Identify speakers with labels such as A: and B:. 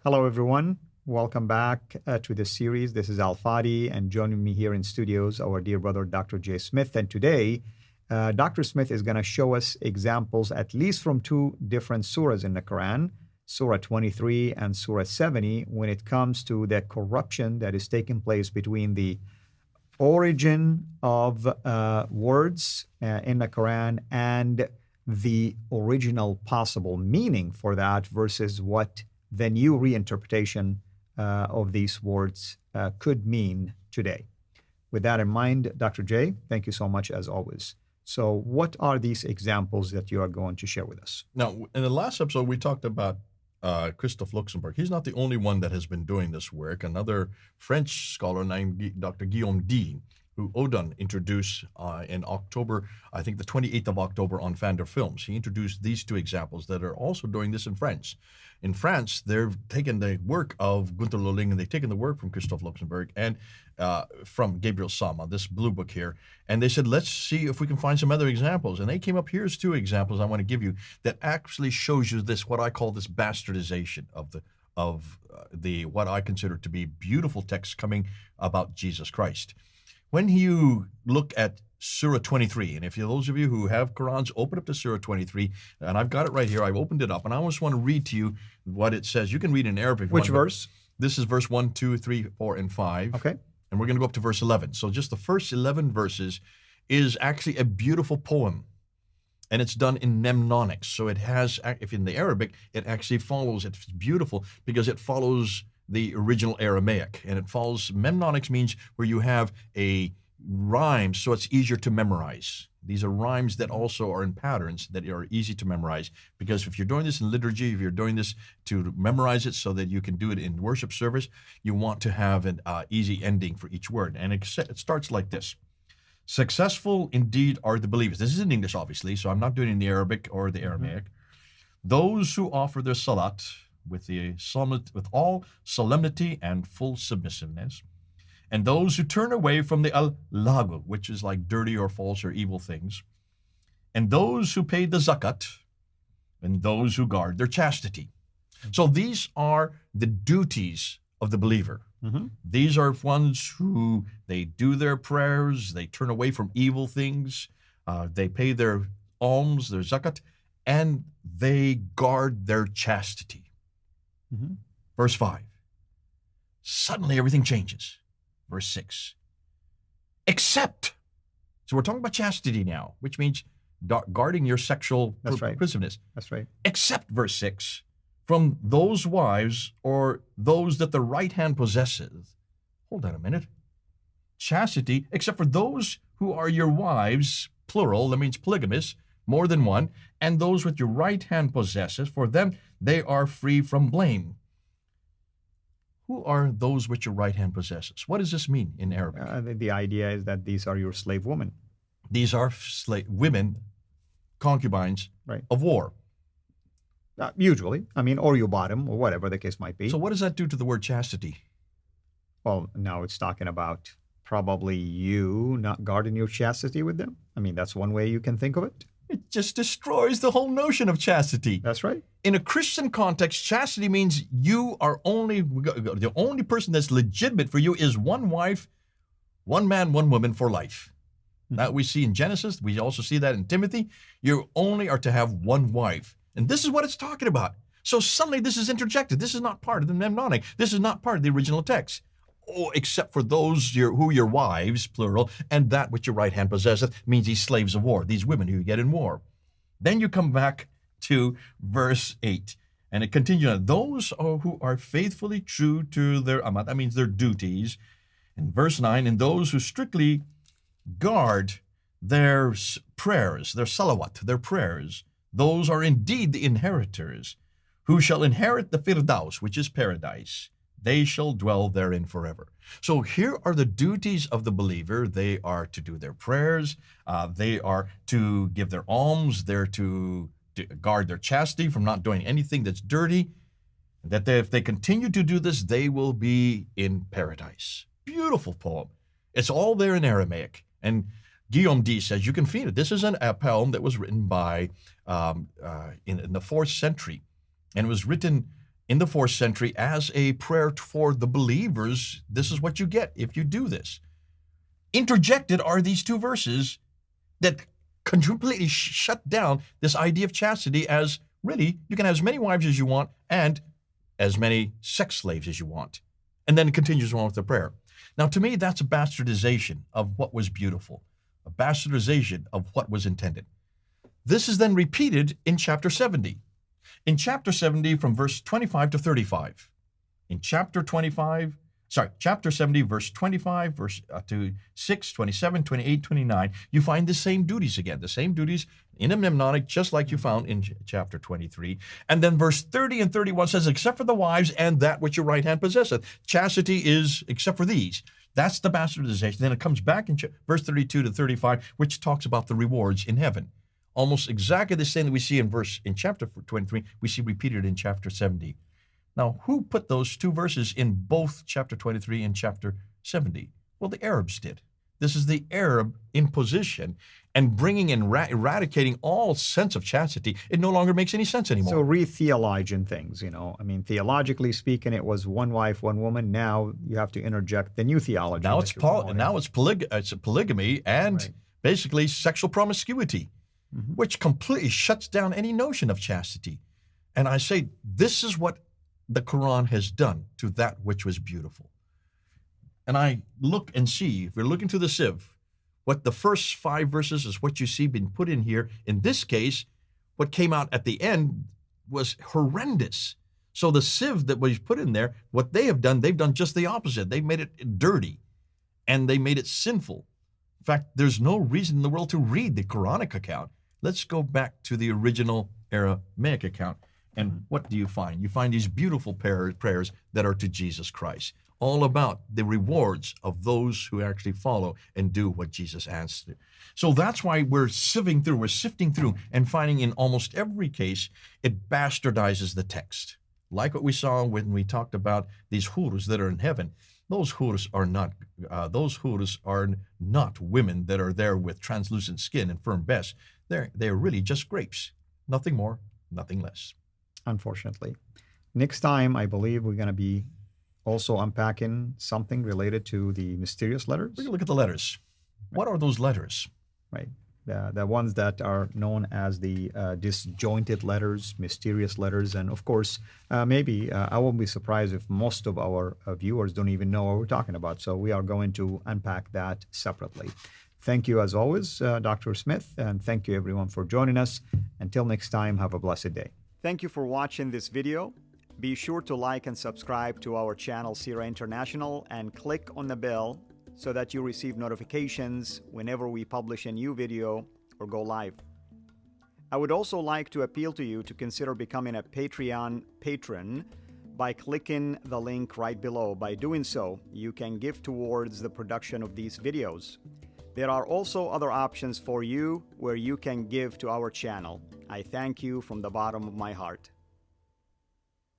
A: Hello, everyone. Welcome back to this series. This is Fadi, and joining me here in studios, our dear brother, Dr. J. Smith. And today, Dr. Smith is going to show us examples, at least from two different surahs in the Quran, Surah 23 and Surah 70, when it comes to the corruption that is taking place between the origin of words in the Quran and the original possible meaning for that versus what the new reinterpretation of these words could mean today. With that in mind, Dr. J, thank you so much as always. So what are these examples that you are going to share with us?
B: Now, in the last episode, we talked about Christophe Luxembourg. He's not the only one that has been doing this work. Another French scholar named Dr. Guillaume D, who Odon introduced in October, I think the 28th of October on pfanderfilms. He introduced these two examples that are also doing this in French. In France, they've taken the work of Gunther Lolling, and they've taken the work from Christophe Luxembourg and from Gabriel Sama, this blue book here, and they said, let's see if we can find some other examples. And they came up, here's two examples I want to give you that actually shows you this, what I call this bastardization of the what I consider to be beautiful text coming about Jesus Christ. When you look at Surah 23, and if you, those of you who have Qur'ans, open up to Surah 23, and I've got it right here. I've opened it up, and I just want to read to you what it says. You can read in Arabic.
A: Which verse?
B: This is verse 1, 2, 3, 4, and 5.
A: Okay.
B: And we're going to go up to verse 11. So just the first 11 verses is actually a beautiful poem, and it's done in mnemonics. So it has, if in the Arabic, it actually follows, it's beautiful because it follows the original Aramaic, and it follows, mnemonics means where you have a rhyme, so it's easier to memorize. These are rhymes that also are in patterns that are easy to memorize, because if you're doing this in liturgy, if you're doing this to memorize it so that you can do it in worship service, you want to have an easy ending for each word. And it starts like this. Successful indeed are the believers. This is in English, obviously, so I'm not doing it in the Arabic or the Aramaic. Those who offer their salat with all solemnity and full submissiveness, and those who turn away from the al-lagu, which is like dirty or false or evil things, and those who pay the zakat, and those who guard their chastity. So these are the duties of the believer. These are ones who, they do their prayers, they turn away from evil things, they pay their alms, their zakat, and they guard their chastity. Verse 5, suddenly everything changes. Verse 6, except, so we're talking about chastity now, which means guarding your sexual promiscuousness.
A: That's right.
B: Except, verse 6, from those wives or those that the right hand possesses. Hold on a minute. Chastity, except for those who are your wives, plural, that means polygamous, more than one, and those with your right hand possesses, for them they are free from blame. Who are those which your right hand possesses? What does this mean in Arabic?
A: The idea is that these are your slave women.
B: These are women, concubines of war.
A: Usually. I mean, or you bought them, or whatever the case might be.
B: So what does that do to the word chastity?
A: Well, now it's talking about probably you not guarding your chastity with them. I mean, that's one way you can think of it.
B: It just destroys the whole notion of chastity.
A: That's right.
B: In a Christian context, chastity means you are the only person that's legitimate for you is one wife, one man, one woman for life. That we see in Genesis. We also see that in Timothy. You only are to have one wife. And this is what it's talking about. So suddenly this is interjected. This is not part of the mnemonic. This is not part of the original text. Oh, except for those who your wives, plural, and that which your right hand possesseth, means these slaves of war, these women who you get in war. Then you come back to verse 8, and it continues on. Those who are faithfully true to their amat, that means their duties. In verse 9, and those who strictly guard their prayers, their salawat, their prayers, those are indeed the inheritors, who shall inherit the firdaus, which is paradise. They shall dwell therein forever. So here are the duties of the believer. They are to do their prayers. They are to give their alms. They're to guard their chastity from not doing anything that's dirty. That if they continue to do this, they will be in paradise. Beautiful poem. It's all there in Aramaic. And Guillaume D says you can feel it. This is a poem that was written by in the 4th century, and it was written in the 4th century as a prayer for the believers. This is what you get if you do this. Interjected are these 2 verses that completely shut down this idea of chastity as really you can have as many wives as you want and as many sex slaves as you want. And then it continues on with the prayer. Now, to me, that's a bastardization of what was beautiful, a bastardization of what was intended. This is then repeated in chapter 70. In chapter 70, from verse 25 to 35. In chapter 70, verse 25, to 6, 27, 28, 29, you find the same duties again, the same duties in a mnemonic, just like you found in chapter 23. And then verse 30 and 31 says, except for the wives and that which your right hand possesseth. Chastity is except for these. That's the bastardization. Then it comes back in verse 32 to 35, which talks about the rewards in heaven. Almost exactly the same that we see in chapter 23, we see repeated in chapter 70. Now, who put those 2 verses in both chapter 23 and chapter 70? Well, the Arabs did. This is the Arab imposition and bringing and eradicating all sense of chastity. It no longer makes any sense anymore.
A: So re-theologing things, I mean, theologically speaking, it was 1 wife, 1 woman. Now you have to interject the new theology.
B: Now it's polygamy and basically sexual promiscuity, which completely shuts down any notion of chastity. And I say, this is what the Qur'an has done to that which was beautiful. And I look and see, if we're looking to the sieve, what the first 5 verses is what you see being put in here. In this case, what came out at the end was horrendous. So the sieve that was put in there, what they've done just the opposite. They've made it dirty and they made it sinful. In fact, there's no reason in the world to read the Quranic account. Let's go back to the original Aramaic account. And what do you find? You find these beautiful prayers that are to Jesus Christ, all about the rewards of those who actually follow and do what Jesus asks to. So that's why we're sifting through and finding in almost every case, it bastardizes the text. Like what we saw when we talked about these hurus that are in heaven. Those hurus are not women that are there with translucent skin and firm breasts. They're really just grapes. Nothing more, nothing less.
A: Unfortunately. Next time, I believe we're going to be also unpacking something related to the mysterious letters.
B: We're going to look at the letters. Right. What are those letters?
A: Right. The ones that are known as the disjointed letters, mysterious letters. And of course, maybe I won't be surprised if most of our viewers don't even know what we're talking about. So we are going to unpack that separately. Thank you, as always, Dr. Smith, and thank you, everyone, for joining us. Until next time, have a blessed day. Thank you for watching this video. Be sure to like and subscribe to our channel, CIRA International, and click on the bell so that you receive notifications whenever we publish a new video or go live. I would also like to appeal to you to consider becoming a Patreon patron by clicking the link right below. By doing so, you can give towards the production of these videos. There are also other options for you where you can give to our channel. I thank you from the bottom of my heart.